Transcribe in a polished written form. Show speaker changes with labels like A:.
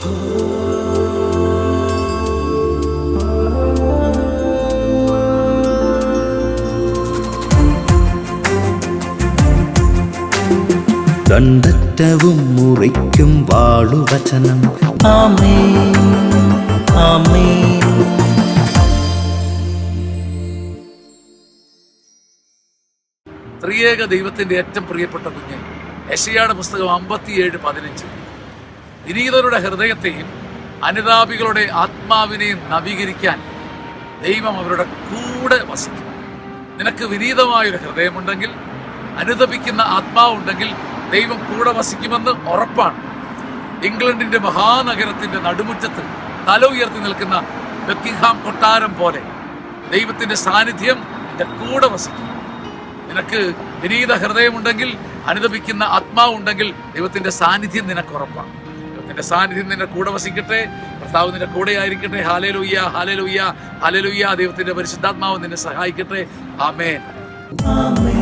A: ദണ്ഡറ്റവും മുറിക്കും വാളുവചനം. ആമേൻ, ആമേൻ.
B: ത്രിയേക ദൈവത്തിന്റെ ഏറ്റവും പ്രിയപ്പെട്ട കുഞ്ഞ്, യെശയ്യായുടെ പുസ്തകം 57:15. വിനീതരുടെ ഹൃദയത്തെയും അനുതാപികളുടെ ആത്മാവിനെയും നവീകരിക്കാൻ ദൈവം അവരുടെ കൂടെ വസിക്കും. നിനക്ക് വിനീതമായൊരു ഹൃദയമുണ്ടെങ്കിൽ, അനുതപിക്കുന്ന ആത്മാവുണ്ടെങ്കിൽ ദൈവം കൂടെ വസിക്കുമെന്ന് ഉറപ്പാണ്. ഇംഗ്ലണ്ടിന്റെ മഹാനഗരത്തിന്റെ നടുമുറ്റത്ത് തല ഉയർത്തി നിൽക്കുന്ന ബക്കിംഗ്ഹാം കൊട്ടാരം പോലെ ദൈവത്തിന്റെ സാന്നിധ്യം നിന്റെ കൂടെ വസിക്കും. നിനക്ക് വിനീത ഹൃദയമുണ്ടെങ്കിൽ, അനുതപിക്കുന്ന ആത്മാവുണ്ടെങ്കിൽ ദൈവത്തിന്റെ സാന്നിധ്യം നിനക്ക് ഉറപ്പാണ്. ദൈവത്തിന്റെ സാന്നിധ്യം നിന്റെ കൂടെ വസിക്കട്ടെ. കർത്താവ് നിന്റെ കൂടെ ആയിരിക്കട്ടെ. Hallelujah, hallelujah, hallelujah. ദൈവത്തിന്റെ പരിശുദ്ധാത്മാവ് നിന്നെ സഹായിക്കട്ടെ. ആമേൻ, ആമേൻ.